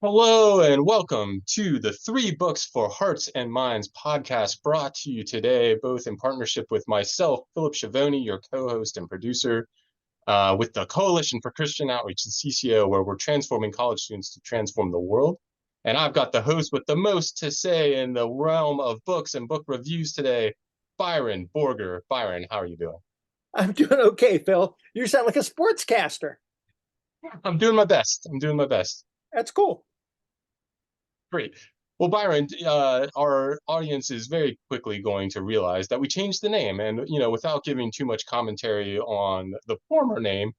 Hello and welcome to the Three Books for Hearts and Minds podcast brought to you today, both in partnership with myself, Philip Schiavone, your co-host and producer, with the Coalition for Christian Outreach, the CCO, where we're transforming college students to transform the world. And I've got the host with the most to say in the realm of books and book reviews today, Byron Borger. Byron, how are you doing? I'm doing okay, Phil. You sound like a sportscaster. I'm doing my best. I'm doing my best. That's cool. Great. Well, Byron, our audience is very quickly going to realize that we changed the name, and without giving too much commentary on the former name,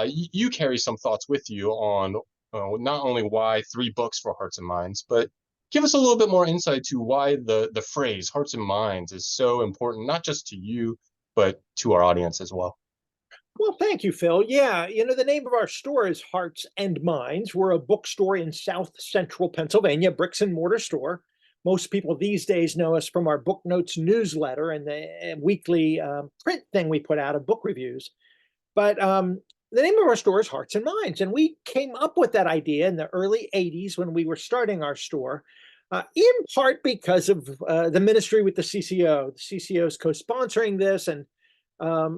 you carry some thoughts with you on not only why three books for hearts and minds, but give us a little bit more insight to why the phrase hearts and minds is so important, not just to you, but to our audience as well. Well, thank you, Phil. Yeah, the name of our store is Hearts and Minds. We're a bookstore in South Central Pennsylvania, bricks and mortar store. Most people these days know us from our Book Notes newsletter and the weekly print thing we put out of book reviews. But the name of our store is Hearts and Minds. And we came up with that idea in the early 80s when we were starting our store, in part because of the ministry with the CCO. The CCO is co sponsoring this, and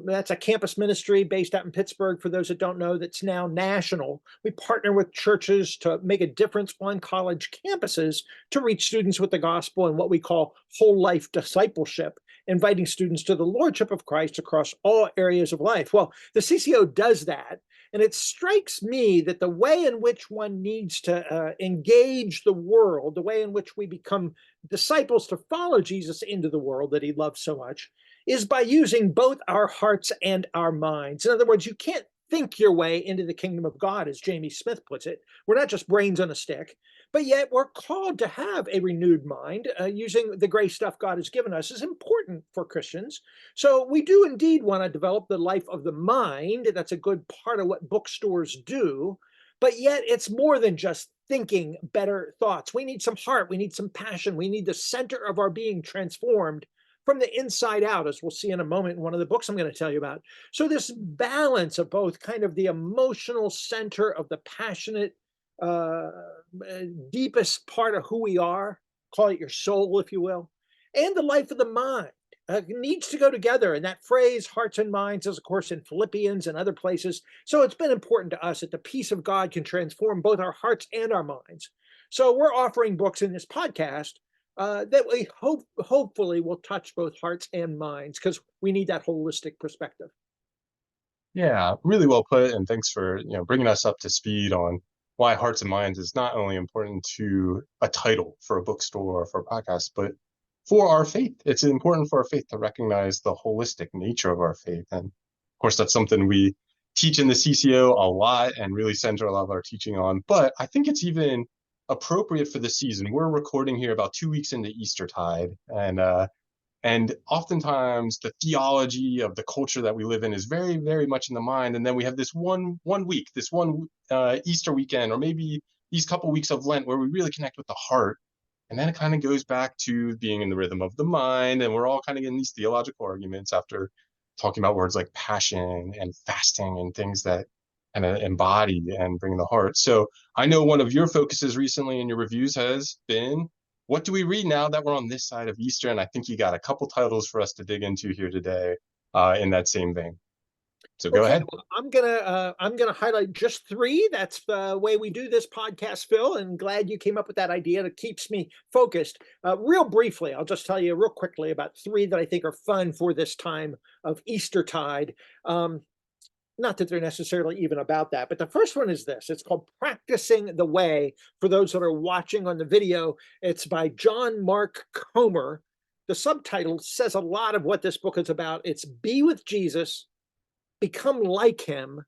that's a campus ministry based out in Pittsburgh. For those that don't know, that's now national. We partner with churches to make a difference on college campuses to reach students with the gospel and what we call whole life discipleship, inviting students to the lordship of Christ across all areas of life. Well, the CCO does that. And it strikes me that the way in which one needs to engage the world, the way in which we become disciples to follow Jesus into the world that he loves so much, is by using both our hearts and our minds. In other words, you can't think your way into the kingdom of God, as Jamie Smith puts it. We're not just brains on a stick, but yet we're called to have a renewed mind. Using the gray stuff God has given us is important for Christians. So we do indeed want to develop the life of the mind. That's a good part of what bookstores do. But yet it's more than just thinking better thoughts. We need some heart. We need some passion. We need the center of our being transformed from the inside out, as we'll see in a moment in one of the books I'm going to tell you about. So this balance of both kind of the emotional center of the passionate, uh, deepest part of who we are, call it your soul, if you will, and the life of the mind. Needs to go together. And that phrase, hearts and minds, is, of course, in Philippians and other places. So it's been important to us that the peace of God can transform both our hearts and our minds. So we're offering books in this podcast that we hopefully will touch both hearts and minds, because we need that holistic perspective. Yeah, really well put, and thanks for bringing us up to speed on why Hearts and Minds is not only important to a title for a bookstore or for a podcast, but for our faith. It's important for our faith to recognize the holistic nature of our faith, and of course, that's something we teach in the CCO a lot and really center a lot of our teaching on. But I think it's even appropriate for the season. We're recording here about 2 weeks into Eastertide, and oftentimes the theology of the culture that we live in is very, very much in the mind. And then we have this one week, this one Easter weekend, or maybe these couple weeks of Lent where we really connect with the heart. And then it kind of goes back to being in the rhythm of the mind. And we're all kind of getting these theological arguments after talking about words like passion and fasting and things that kind of embody and bring the heart. So I know one of your focuses recently in your reviews has been, what do we read now that we're on this side of Easter? And I think you got a couple titles for us to dig into here today in that same vein. So go Okay, ahead. well, I'm gonna highlight just three. That's the way we do this podcast, Phil. And glad you came up with that idea. That keeps me focused. Real briefly, I'll just tell you real quickly about three that I think are fun for this time of Eastertide. Um, Not that they're necessarily even about that, but the first one is this. It's called Practicing the Way. For those that are watching on the video, it's by John Mark Comer. The subtitle says a lot of what this book is about. It's Be with Jesus, Become like him,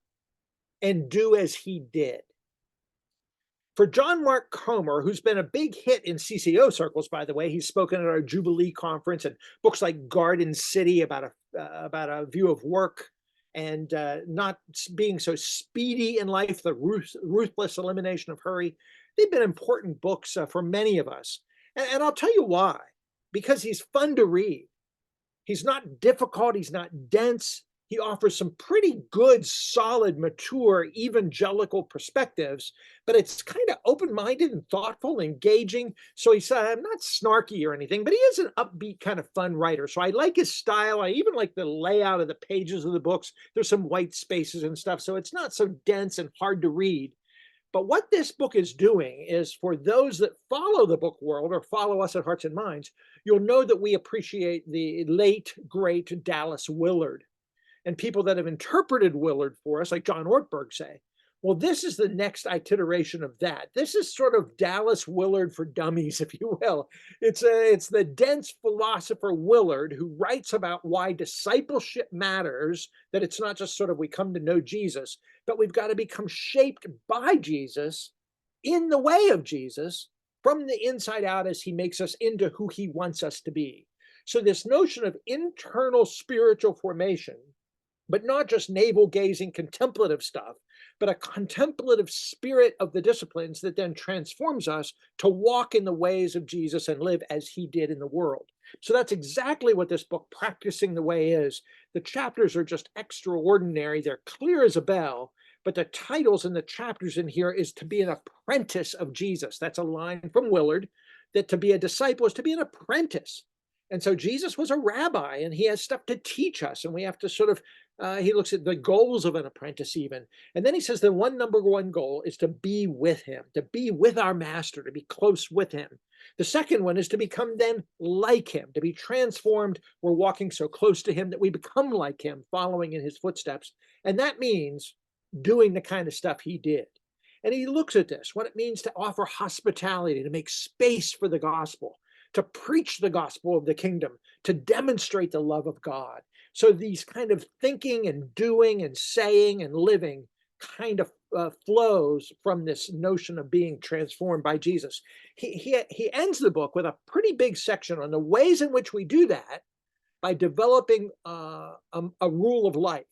and Do as he did. For John Mark Comer, who's been a big hit in CCO circles, by the way, he's spoken at our Jubilee conference and books like Garden City about a view of work and not being so speedy in life, the ruthless elimination of hurry. They've been important books for many of us. And I'll tell you why. Because he's fun to read. He's not difficult. He's not dense. he offers some pretty good, solid, mature, evangelical perspectives, but it's kind of open-minded and thoughtful, engaging. So he's not snarky or anything, but he is an upbeat kind of fun writer. So I like his style. I even like the layout of the pages of the books. There's some white spaces and stuff, so it's not so dense and hard to read. But what this book is doing is, for those that follow the book world or follow us at Hearts and Minds, you'll know that we appreciate the late, great Dallas Willard, and people that have interpreted Willard for us, like John Ortberg, say, well, this is the next iteration of that. This is sort of Dallas Willard for dummies, if you will. It's the dense philosopher Willard who writes about why discipleship matters, that it's not just sort of we come to know Jesus, but we've got to become shaped by Jesus, in the way of Jesus, from the inside out, as he makes us into who he wants us to be. So this notion of internal spiritual formation, but not just navel-gazing contemplative stuff, but a contemplative spirit of the disciplines that then transforms us to walk in the ways of Jesus and live as he did in the world. So that's exactly what this book, Practicing the Way, is. The chapters are just extraordinary. They're clear as a bell, but the titles in the chapters in here is to be an apprentice of Jesus. That's a line from Willard, that to be a disciple is to be an apprentice. And so Jesus was a rabbi, and he has stuff to teach us, and we have to sort of, he looks at the goals of an apprentice even. And then he says the number one goal is to be with him, to be with our master, to be close with him. The second one is to become then like him, to be transformed. We're walking so close to him that we become like him, following in his footsteps. And that means doing the kind of stuff he did. And he looks at this, what it means to offer hospitality, to make space for the gospel, to preach the gospel of the kingdom, to demonstrate the love of God. So these kind of thinking and doing and saying and living kind of flows from this notion of being transformed by Jesus. He ends the book with a pretty big section on the ways in which we do that by developing a rule of life.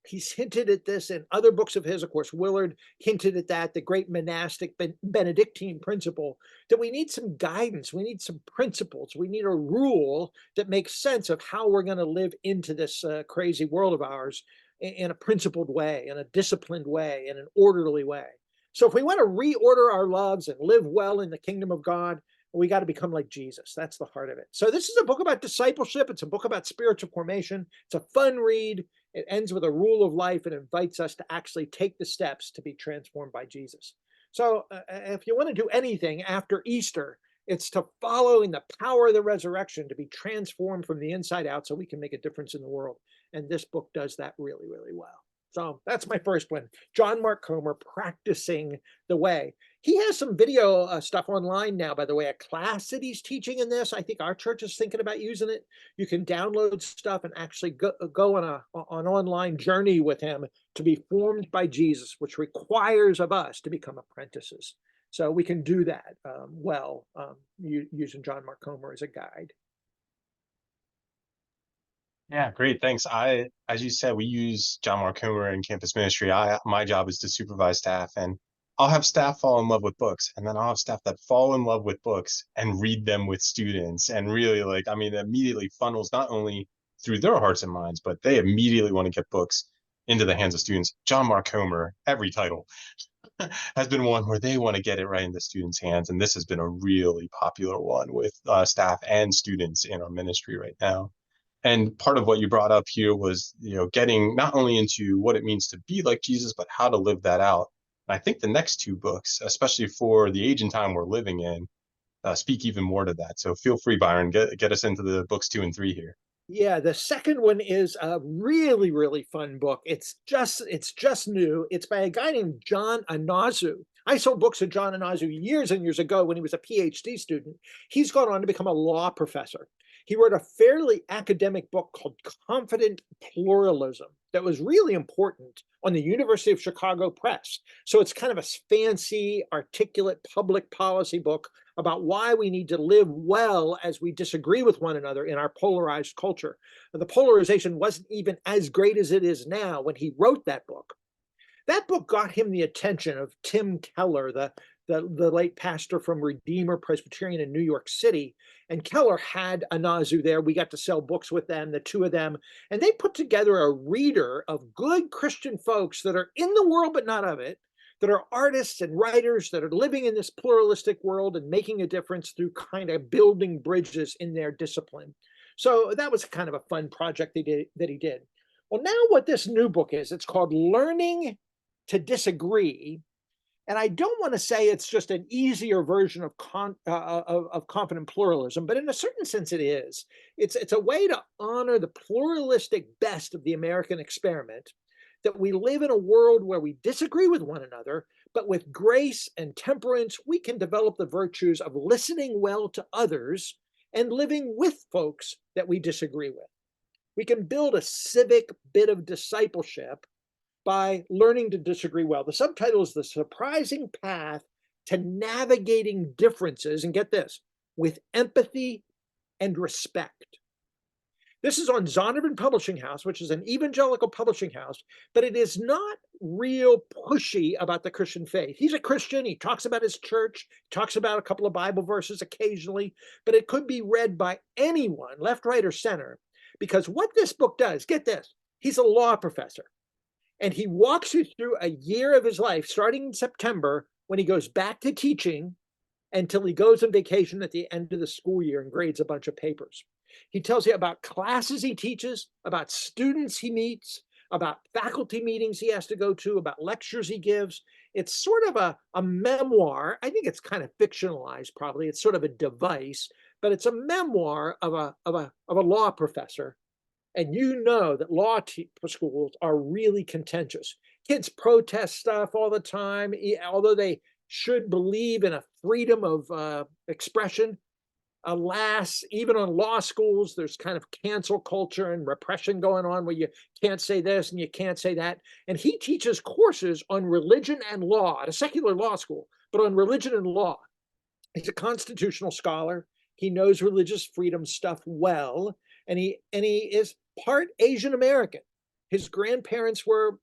He's hinted at this in other books of his. Of course, Willard hinted at that, the great monastic Benedictine principle, that we need some guidance, we need some principles, we need a rule that makes sense of how we're going to live into this crazy world of ours in a principled way, in a disciplined way, in an orderly way. So if we want to reorder our lives and live well in the kingdom of God, we got to become like Jesus. That's the heart of it. So this is a book about discipleship. It's a book about spiritual formation. It's a fun read. It ends with a rule of life and invites us to actually take the steps to be transformed by Jesus. So if you want to do anything after Easter, it's to follow in the power of the resurrection, to be transformed from the inside out so we can make a difference in the world. And this book does that really, really well. So that's my first one. John Mark Comer, Practicing the Way. He has some video stuff online now, by the way, a class that he's teaching in this. I think our church is thinking about using it. You can download stuff and actually go on an online journey with him to be formed by Jesus, which requires of us to become apprentices. So we can do that using John Mark Comer as a guide. Yeah, great. Thanks. As you said, we use John Mark Comer in campus ministry. My job is to supervise staff, and I'll have staff fall in love with books, and then I'll have staff that fall in love with books and read them with students, and really immediately funnels not only through their hearts and minds, but they immediately want to get books into the hands of students. John Mark Comer, every title has been one where they want to get it right into students' hands, and this has been a really popular one with staff and students in our ministry right now. And part of what you brought up here was, getting not only into what it means to be like Jesus, but how to live that out. And I think the next two books, especially for the age and time we're living in, speak even more to that. So feel free, Byron, get us into the books 2 and 3 here. Yeah, the second one is a really, really fun book. It's just new. It's by a guy named John Inazu. I sold books to John Inazu years and years ago when he was a PhD student. He's gone on to become a law professor. He wrote a fairly academic book called Confident Pluralism that was really important on the University of Chicago Press. So it's kind of a fancy, articulate public policy book about why we need to live well as we disagree with one another in our polarized culture. The polarization wasn't even as great as it is now when he wrote that book. That book got him the attention of Tim Keller, the late pastor from Redeemer Presbyterian in New York City. And Keller had Inazu there. We got to sell books with them, the two of them. And they put together a reader of good Christian folks that are in the world, but not of it, that are artists and writers that are living in this pluralistic world and making a difference through kind of building bridges in their discipline. So that was kind of a fun project that he did. Well, now what this new book is, it's called Learning to Disagree. And I don't want to say it's just an easier version of confident pluralism, but in a certain sense it is. It's a way to honor the pluralistic best of the American experiment, that we live in a world where we disagree with one another, but with grace and temperance, we can develop the virtues of listening well to others and living with folks that we disagree with. We can build a civic bit of discipleship by learning to disagree well. The subtitle is The Surprising Path to Navigating Differences, and get this, with empathy and respect. This is on Zondervan Publishing House, which is an evangelical publishing house, but it is not real pushy about the Christian faith. He's a Christian. He talks about his church, talks about a couple of Bible verses occasionally, but it could be read by anyone, left, right, or center, because what this book does, get this, he's a law professor. And he walks you through a year of his life, starting in September, when he goes back to teaching, until he goes on vacation at the end of the school year and grades a bunch of papers. He tells you about classes he teaches, about students he meets, about faculty meetings he has to go to, about lectures he gives. It's sort of a memoir. I think it's kind of fictionalized, probably. It's sort of a device, but it's a memoir of a law professor. And you know that law schools are really contentious. Kids protest stuff all the time, although they should believe in a freedom of expression. Alas, even on law schools, there's kind of cancel culture and repression going on where you can't say this and you can't say that. And he teaches courses on religion and law at a secular law school, but on religion and law. He's a constitutional scholar. He knows religious freedom stuff well, and he is part Asian American. His grandparents were,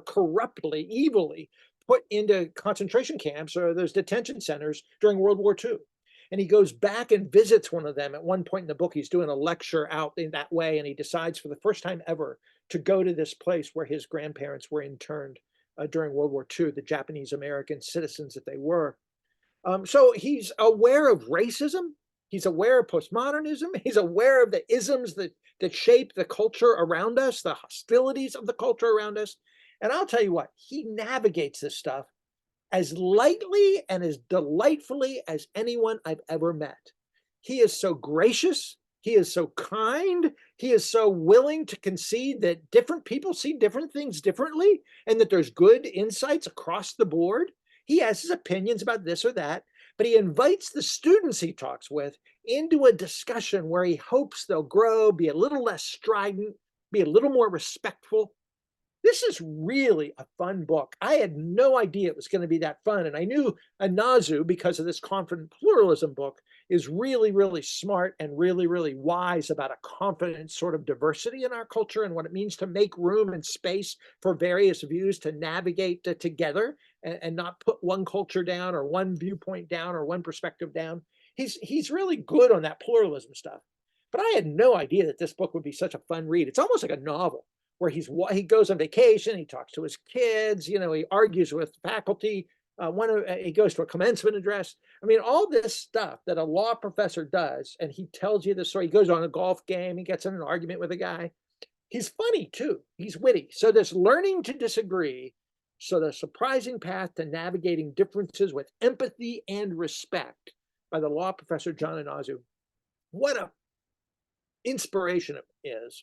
corruptly, evilly put into concentration camps or those detention centers during World War II. And he goes back and visits one of them at one point in the book. He's doing a lecture out in that way, and he decides for the first time ever to go to this place where his grandparents were interned during World War II, the Japanese American citizens that they were. So he's aware of racism. He's aware of postmodernism. He's aware of the isms that shape the culture around us, the hostilities of the culture around us. And I'll tell you what, he navigates this stuff as lightly and as delightfully as anyone I've ever met. He is so gracious. He is so kind. He is so willing to concede that different people see different things differently and that there's good insights across the board. He has his opinions about this or that, but he invites the students he talks with into a discussion where he hopes they'll grow, be a little less strident, be a little more respectful. This is really a fun book. I had no idea it was going to be that fun. And I knew Inazu, because of this confident pluralism book, is really, really smart and really, really wise about a confident sort of diversity in our culture and what it means to make room and space for various views to navigate together and not put one culture down or one viewpoint down or one perspective down. He's really good on that pluralism stuff. But I had no idea that this book would be such a fun read. It's almost like a novel, where he goes on vacation, he talks to his kids, he argues with faculty. He goes to a commencement address. I mean, all this stuff that a law professor does, and he tells you the story. He goes on a golf game, he gets in an argument with a guy. He's funny too. He's witty. So this Learning to Disagree, so the surprising path to navigating differences with empathy and respect, by the law professor John Inazu. What a inspiration it is.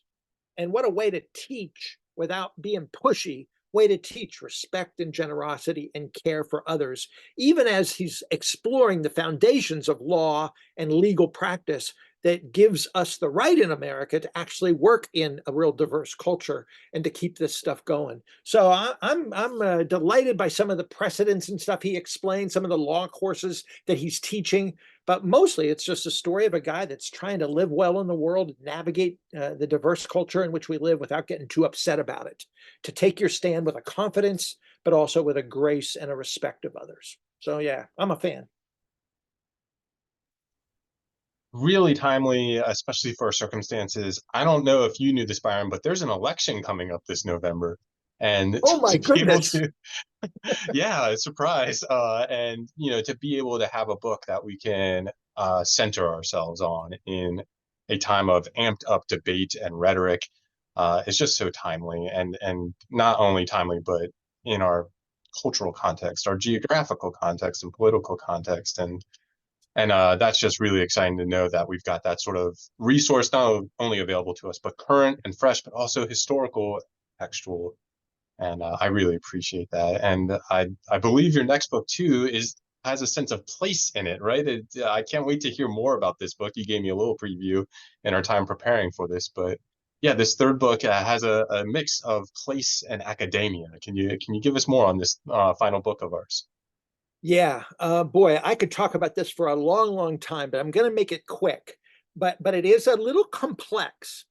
And what a way to teach without being pushy, way to teach respect and generosity and care for others, even as he's exploring the foundations of law and legal practice that gives us the right in America to actually work in a real diverse culture and to keep this stuff going. So I'm delighted by some of the precedents and stuff he explained, some of the law courses that he's teaching, but mostly it's just a story of a guy that's trying to live well in the world, navigate the diverse culture in which we live without getting too upset about it, to take your stand with a confidence, but also with a grace and a respect of others. So yeah, I'm a fan. Really timely, especially for our circumstances. I don't know if you knew this, Byron, but there's an election coming up this November. And Oh my to be able goodness. to, yeah, surprise. And to be able to have a book that we can center ourselves on in a time of amped up debate and rhetoric is just so timely, and not only timely, but in our cultural context, our geographical context and political context. And that's just really exciting to know that we've got that sort of resource not only available to us, but current and fresh, but also historical, textual. And I really appreciate that. And I believe your next book too is has a sense of place in it, right? I can't wait to hear more about this book. You gave me a little preview in our time preparing for this, but yeah, this third book has a mix of place and academia. Can you give us more on this final book of ours? Yeah, boy, I could talk about this for a long, long time, but I'm going to make it quick. But it is a little complex.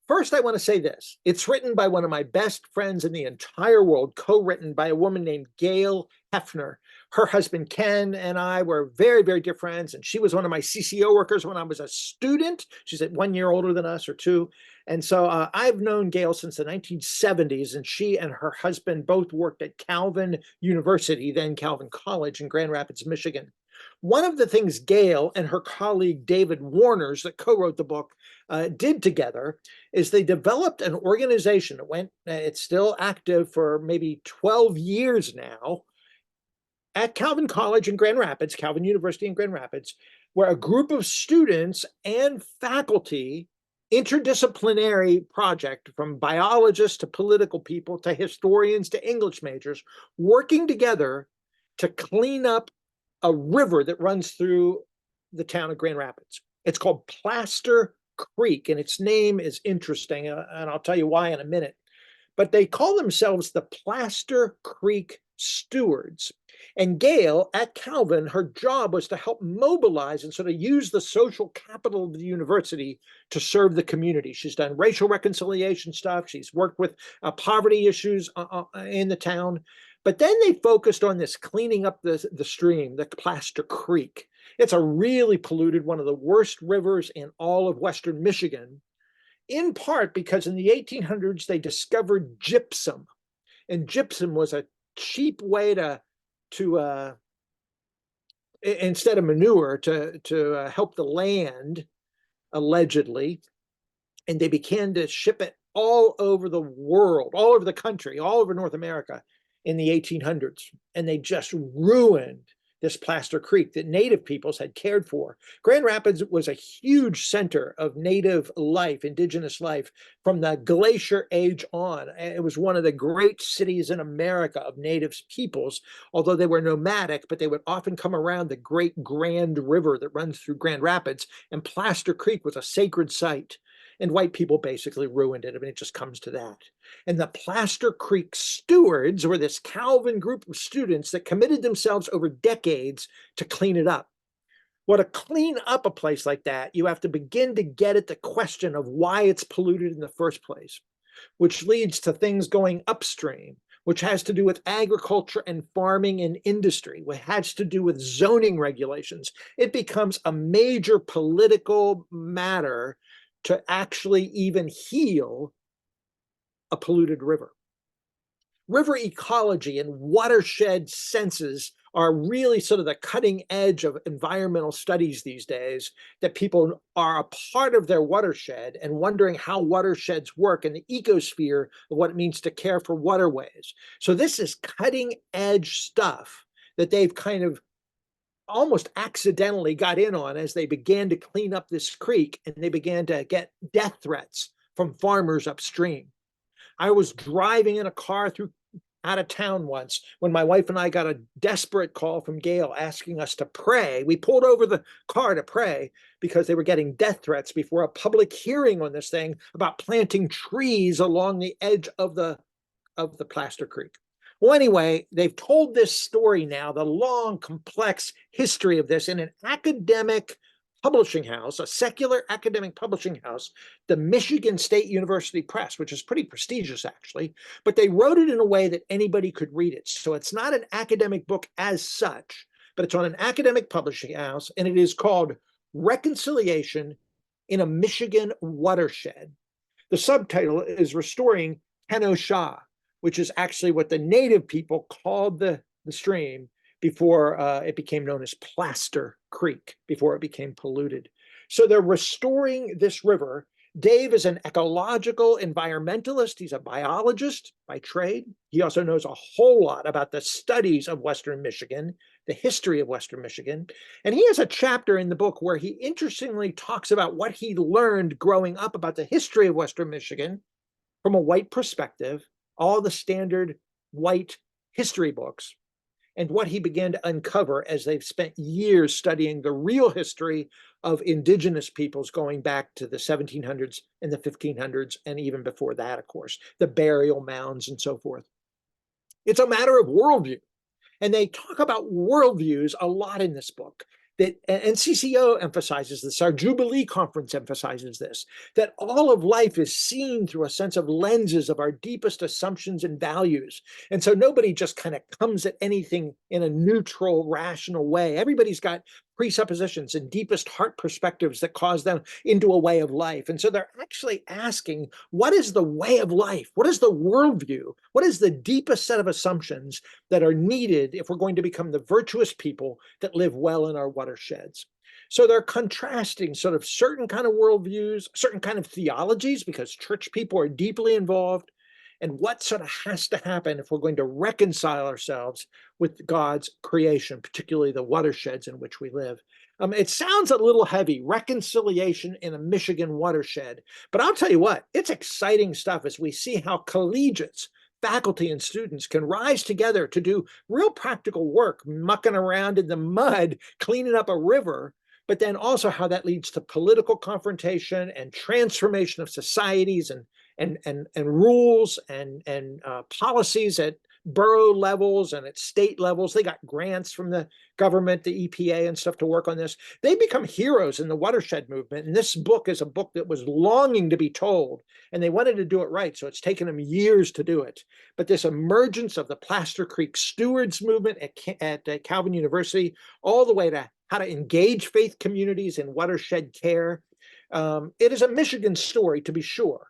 First, I want to say this. It's written by one of my best friends in the entire world, co-written by a woman named Gail Heffner. Her husband, Ken, and I were very, very dear friends, and she was one of my CCO workers when I was a student. She's 1 year older than us or two. And so I've known Gail since the 1970s, and she and her husband both worked at Calvin University, then Calvin College in Grand Rapids, Michigan. One of the things Gail and her colleague David Warners, that co-wrote the book, did together is they developed an organization that it's still active for maybe 12 years now at Calvin College in Grand Rapids, Calvin University in Grand Rapids, where a group of students and faculty, interdisciplinary project from biologists to political people to historians to English majors, working together to clean up a river that runs through the town of Grand Rapids. It's called Plaster Creek, and its name is interesting, and I'll tell you why in a minute. But they call themselves the Plaster Creek Stewards. And Gail at Calvin, her job was to help mobilize and sort of use the social capital of the university to serve the community. She's done racial reconciliation stuff. She's worked with poverty issues in the town. But then they focused on this cleaning up the stream, the Plaster Creek. It's a really polluted, one of the worst rivers in all of Western Michigan, in part because in the 1800s they discovered gypsum. And gypsum was a cheap way to instead of manure to help the land, allegedly. And they began to ship it all over the world, all over the country, all over North America in the 1800s. And they just ruined this Plaster Creek that Native peoples had cared for. Grand Rapids was a huge center of Native life, indigenous life, from the Glacier Age on. It was one of the great cities in America of Native peoples, although they were nomadic, but they would often come around the great Grand River that runs through Grand Rapids, and Plaster Creek was a sacred site. And white people basically ruined it. I mean, it just comes to that. And the Plaster Creek Stewards were this Calvin group of students that committed themselves over decades to clean it up. Well, to clean up a place like that, you have to begin to get at the question of why it's polluted in the first place, which leads to things going upstream, which has to do with agriculture and farming and industry, which has to do with zoning regulations. It becomes a major political matter to actually even heal a polluted river. River ecology and watershed senses are really sort of the cutting edge of environmental studies these days, that people are a part of their watershed and wondering how watersheds work in the ecosphere of what it means to care for waterways. So this is cutting edge stuff that they've kind of almost accidentally got in on as they began to clean up this creek, and they began to get death threats from farmers upstream. I was driving in a car through out of town once when my wife and I got a desperate call from Gail asking us to pray. We pulled over the car to pray because they were getting death threats before a public hearing on this thing about planting trees along the edge of the Plaster Creek. Well, anyway, they've told this story now, the long, complex history of this, in an academic publishing house, a secular academic publishing house, the Michigan State University Press, which is pretty prestigious, actually. But they wrote it in a way that anybody could read it. So it's not an academic book as such, but it's on an academic publishing house, and it is called Reconciliation in a Michigan Watershed. The subtitle is Restoring Ken-O-Sha, which is actually what the native people called the stream before it became known as Plaster Creek, before it became polluted. So they're restoring this river. Dave is an ecological environmentalist. He's a biologist by trade. He also knows a whole lot about the studies of Western Michigan, the history of Western Michigan. And he has a chapter in the book where he interestingly talks about what he learned growing up about the history of Western Michigan from a white perspective, all the standard white history books, and what he began to uncover as they've spent years studying the real history of indigenous peoples going back to the 1700s and the 1500s, and even before that, of course, the burial mounds and so forth. It's a matter of worldview. And they talk about worldviews a lot in this book. And CCO emphasizes this, our Jubilee Conference emphasizes this, that all of life is seen through a sense of lenses of our deepest assumptions and values. And so nobody just kind of comes at anything in a neutral, rational way. Everybody's got presuppositions and deepest heart perspectives that cause them into a way of life. And so they're actually asking, what is the way of life? What is the worldview? What is the deepest set of assumptions that are needed if we're going to become the virtuous people that live well in our watersheds? So they're contrasting sort of certain kind of worldviews, certain kind of theologies, because church people are deeply involved, and what sort of has to happen if we're going to reconcile ourselves with God's creation, particularly the watersheds in which we live. It sounds a little heavy, reconciliation in a Michigan watershed, but I'll tell you what, it's exciting stuff as we see how collegiates, faculty, and students can rise together to do real practical work, mucking around in the mud, cleaning up a river, but then also how that leads to political confrontation and transformation of societies and rules and policies at borough levels and at state levels. They got grants from the government, the EPA and stuff to work on this. They become heroes in the watershed movement. And this book is a book that was longing to be told, and they wanted to do it right. So it's taken them years to do it. But this emergence of the Plaster Creek Stewards movement at Calvin University, all the way to how to engage faith communities in watershed care. It is a Michigan story, to be sure.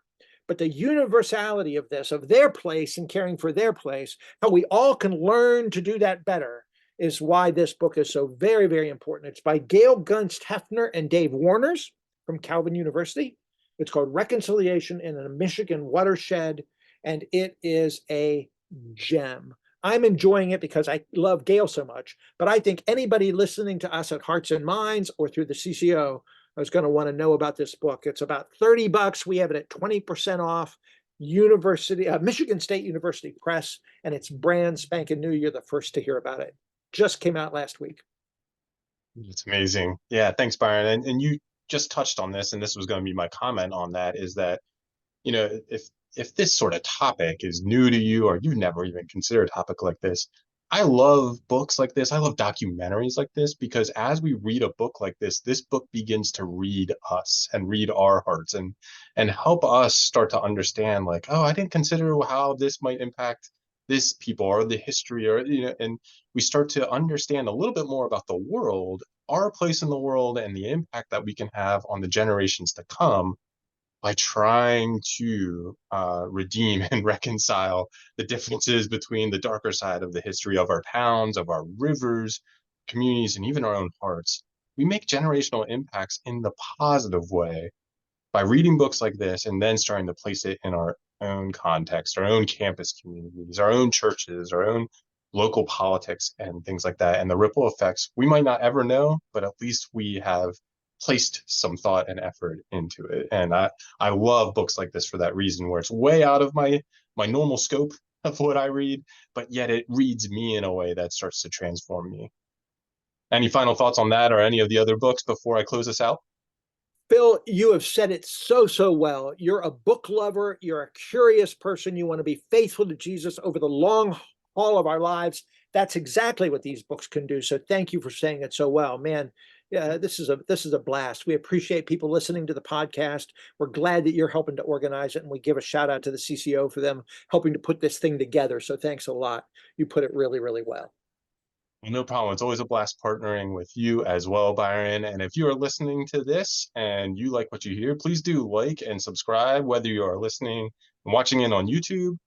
But the universality of this, of their place and caring for their place, how we all can learn to do that better, is why this book is so very, very important. It's by Gail, Gunst, Heffner, and Dave Warners from Calvin University. It's called Reconciliation in a Michigan Watershed, and it is a gem. I'm enjoying it because I love Gail so much, but I think anybody listening to us at Hearts and Minds or through the CCO is going to want to know about this book. It's about $30. We have it at 20% off. Michigan State University Press, and it's brand spanking new. You're the first to hear about it. Just came out last week. It's amazing. Yeah, thanks, Byron. And you just touched on this, and this was going to be my comment on that, is that, you know, if this sort of topic is new to you or you've never even considered a topic like this, I love books like this. I love documentaries like this, because as we read a book like this book begins to read us and read our hearts and help us start to understand, like, oh, I didn't consider how this might impact this people or the history, or, you know, and we start to understand a little bit more about the world, our place in the world, and the impact that we can have on the generations to come by trying to redeem and reconcile the differences between the darker side of the history of our towns, of our rivers, communities, and even our own hearts. We make generational impacts in the positive way by reading books like this and then starting to place it in our own context, our own campus communities, our own churches, our own local politics, and things like that. And the ripple effects we might not ever know, but at least we have placed some thought and effort into it. And I love books like this for that reason, where it's way out of my normal scope of what I read, but yet it reads me in a way that starts to transform me. Any final thoughts on that or any of the other books before I close this out? Phil, you have said it so well. You're a book lover. You're a curious person. You want to be faithful to Jesus over the long haul of our lives. That's exactly what these books can do. So thank you for saying it so well, man. Yeah, this is a blast. We appreciate people listening to the podcast. We're glad that you're helping to organize it, and we give a shout out to the CCO for them helping to put this thing together. So thanks a lot. You put it really, really well. Well, no problem. It's always a blast partnering with you as well, Byron. And if you are listening to this and you like what you hear, please do like and subscribe, whether you are listening and watching it on YouTube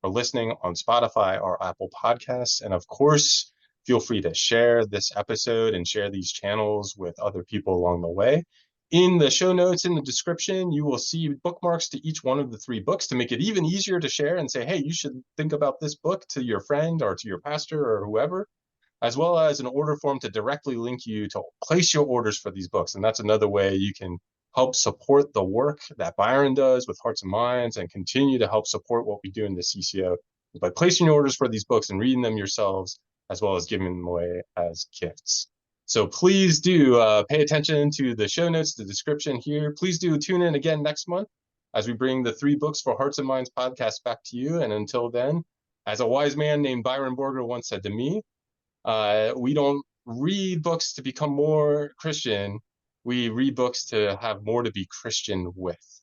or listening on Spotify or Apple Podcasts. And of course, feel free to share this episode and share these channels with other people along the way. In the show notes, in the description, you will see bookmarks to each one of the three books to make it even easier to share and say, hey, you should think about this book to your friend or to your pastor or whoever, as well as an order form to directly link you to place your orders for these books. And that's another way you can help support the work that Byron does with Hearts and Minds and continue to help support what we do in the CCO by placing your orders for these books and reading them yourselves, as well as giving them away as gifts. So please do pay attention to the show notes, the description here. Please do tune in again next month as we bring the 3 Books for Hearts and Minds podcast back to you. And until then, as a wise man named Byron Borger once said to me, we don't read books to become more Christian. We read books to have more to be Christian with.